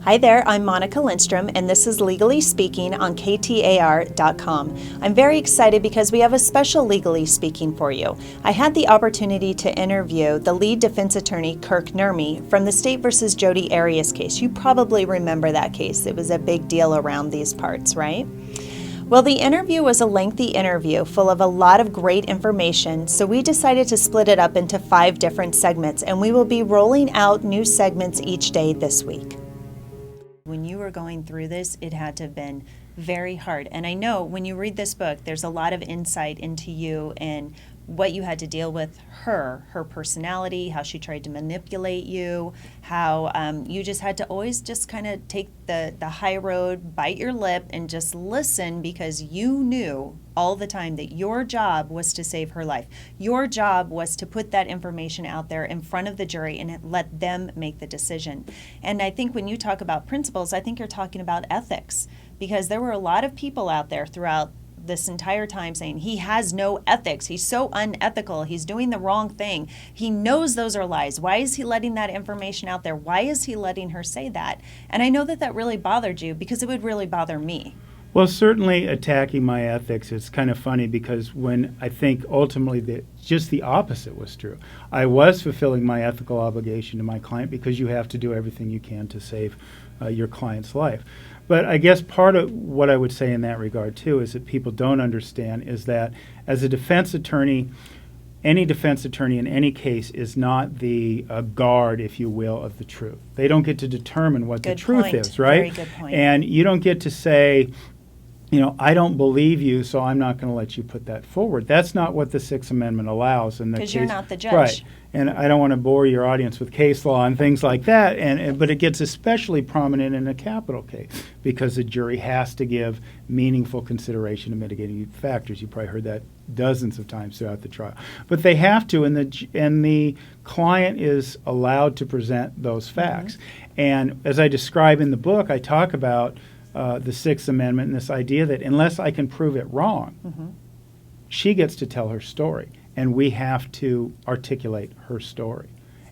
Hi there, I'm Monica Lindstrom, and this is Legally Speaking on KTAR.FM. I'm very excited because we have a special Legally Speaking for you. I had the opportunity to interview the lead defense attorney, Kirk Nurmi, from the State versus Jody Arias case. You probably remember that case. It was a big deal around these parts, right? Well, the interview was a lengthy interview full of a lot of great information, so we decided to split it up into 5 different segments, and we will be rolling out new segments each day this week. When you were going through this, it had to have been very hard. And I know when you read this book, there's a lot of insight into you and what you had to deal with her personality, how she tried to manipulate you, how you just had to always just kind of take the high road, bite your lip, and just listen because you knew all the time that your job was to save her life. Your job was to put that information out there in front of the jury and let them make the decision. And I think when you talk about principles, I think you're talking about ethics, because there were a lot of people out there throughout this entire time saying he has no ethics, he's so unethical, he's doing the wrong thing, he knows those are lies, why is he letting that information out there, why is he letting her say that? And I know that that really bothered you because it would really bother me. Well, certainly attacking my ethics is kind of funny because when I think ultimately just the opposite was true. I was fulfilling my ethical obligation to my client because you have to do everything you can to save your client's life. But I guess part of what I would say in that regard, too, is that people don't understand is that as a defense attorney, any defense attorney in any case is not the guard, if you will, of the truth. They don't get to determine what the truth is, right? Very good point. And you don't get to say, I don't believe you, so I'm not going to let you put that forward. That's not what the Sixth Amendment allows. Because you're not the judge. Right. And I don't want to bore your audience with case law and things like that, but it gets especially prominent in a capital case because the jury has to give meaningful consideration to mitigating factors. You probably heard that dozens of times throughout the trial. But they have to, and the client is allowed to present those facts. Mm-hmm. And as I describe in the book, I talk about the Sixth Amendment and this idea that unless I can prove it wrong, mm-hmm. she gets to tell her story, and we have to articulate her story.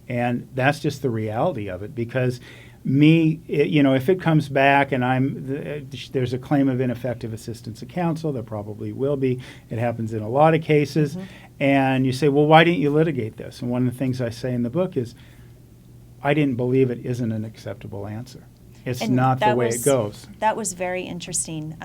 And that's just the reality of it, because if it comes back and there's a claim of ineffective assistance of counsel, there probably will be. It happens in a lot of cases. Mm-hmm. And you say, well, why didn't you litigate this? And one of the things I say in the book is, I didn't believe it isn't an acceptable answer. It's not the way it goes. That was very interesting.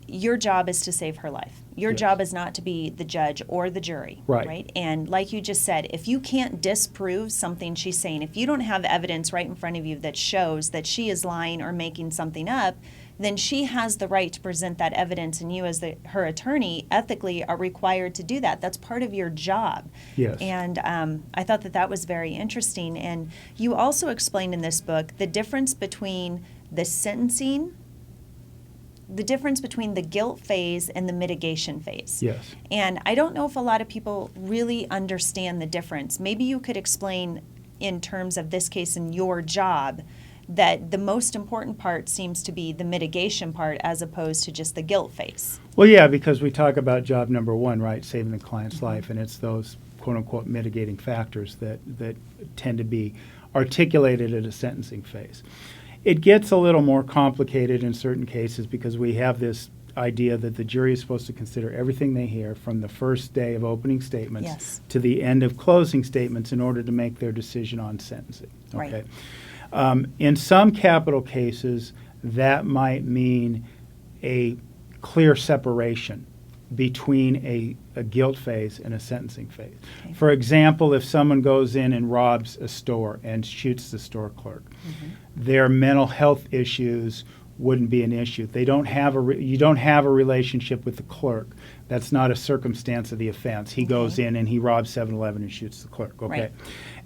Your job is to save her life. Your Yes. job is not to be the judge or the jury. Right. And like you just said, if you can't disprove something she's saying, if you don't have evidence right in front of you that shows that she is lying or making something up, then she has the right to present that evidence, and you as her attorney ethically are required to do that. That's part of your job. Yes. And I thought that was very interesting. And you also explained in this book the difference between the sentencing, the difference between the guilt phase and the mitigation phase. Yes. And I don't know if a lot of people really understand the difference. Maybe you could explain in terms of this case and your job that the most important part seems to be the mitigation part as opposed to just the guilt phase. Well, yeah, because we talk about job number one, right, saving the client's life, and it's those quote-unquote mitigating factors that tend to be articulated at a sentencing phase. It gets a little more complicated in certain cases because we have this idea that the jury is supposed to consider everything they hear from the first day of opening statements Yes. to the end of closing statements in order to make their decision on sentencing. Okay? Right. In some capital cases, that might mean a clear separation between a guilt phase and a sentencing phase. Okay. For example, if someone goes in and robs a store and shoots the store clerk, mm-hmm. their mental health issues wouldn't be an issue. You don't have a relationship with the clerk. That's not a circumstance of the offense. He goes in and he robs 7-Eleven and shoots the clerk. Okay, Right.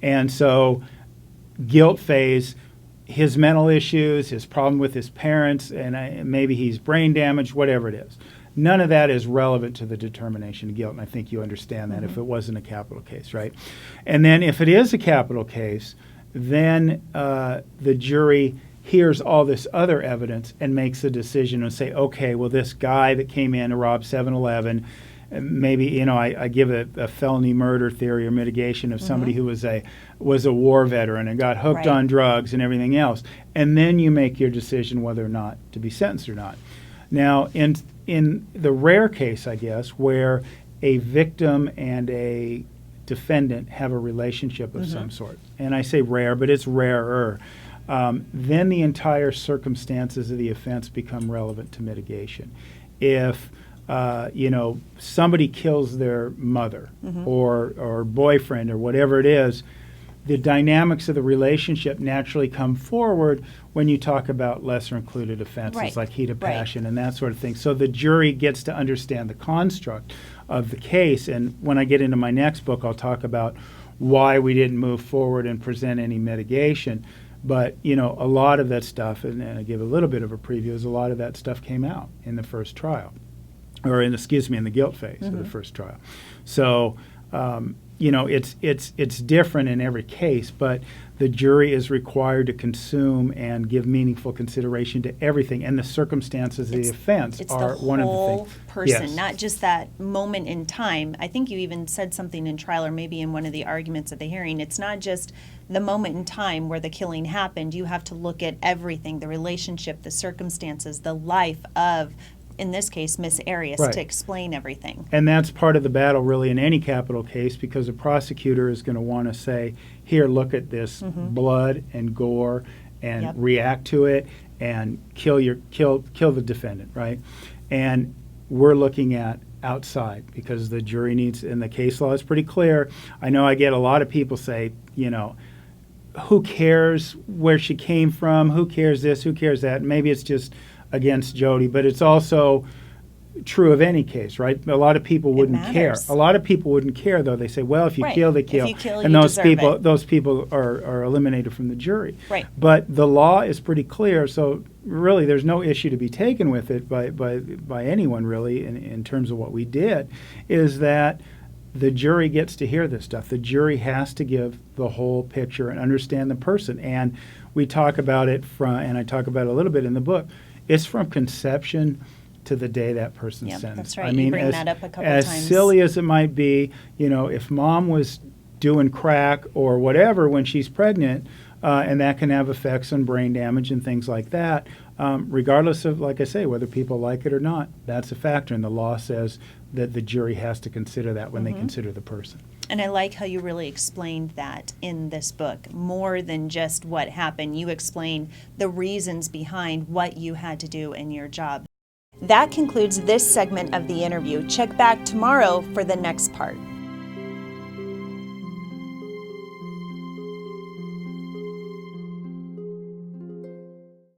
And so guilt phase, his mental issues, his problem with his parents, and maybe he's brain damaged, whatever it is. None of that is relevant to the determination of guilt, and I think you understand that mm-hmm. if it wasn't a capital case, right? And then if it is a capital case, then the jury hears all this other evidence and makes a decision and say, okay, well, this guy that came in to rob 7-Eleven, maybe, I give a felony murder theory or mitigation of somebody who was a war veteran and got hooked on drugs and everything else. And then you make your decision whether or not to be sentenced or not. Now, in the rare case, I guess, where a victim and a defendant have a relationship of some sort, and I say rare, but it's rarer, then the entire circumstances of the offense become relevant to mitigation. If somebody kills their mother or boyfriend or whatever it is, the dynamics of the relationship naturally come forward when you talk about lesser included offenses like heat of passion and that sort of thing. So the jury gets to understand the construct of the case. And when I get into my next book, I'll talk about why we didn't move forward and present any mitigation. But, a lot of that stuff, and I give a little bit of a preview, is a lot of that stuff came out in the first trial, or in the guilt phase of the first trial. So, it's different in every case, but the jury is required to consume and give meaningful consideration to everything, and the circumstances of the offense are one of the things. It's the whole person, not just that moment in time. I think you even said something in trial, or maybe in one of the arguments at the hearing. It's not just the moment in time where the killing happened. You have to look at everything, the relationship, the circumstances, the life of, in this case, Miss Arias, to explain everything. And that's part of the battle, really, in any capital case, because a prosecutor is going to want to say, here, look at this blood and gore, and react to it, and kill the defendant, right? And we're looking at outside, because the jury needs, and the case law is pretty clear. I know I get a lot of people say, who cares where she came from? Who cares this? Who cares that? Maybe it's just against Jody, but it's also true of any case, right? A lot of people wouldn't care. A lot of people wouldn't care, though. They say, well, if you kill, they kill. If you kill, and you those people are eliminated from the jury. Right. But the law is pretty clear, so really there's no issue to be taken with it by anyone, really, in terms of what we did, is that the jury gets to hear this stuff. The jury has to give the whole picture and understand the person. And we talk about it and I talk about it a little bit in the book, it's from conception to the day that person's sentenced. That's right. I mean, you bring that up a couple as times. silly as it might be, if mom was doing crack or whatever when she's pregnant, and that can have effects on brain damage and things like that, regardless of, like I say, whether people like it or not, that's a factor. And the law says that the jury has to consider that when they consider the person. And I like how you really explained that in this book, more than just what happened. You explained the reasons behind what you had to do in your job. That concludes this segment of the interview. Check back tomorrow for the next part.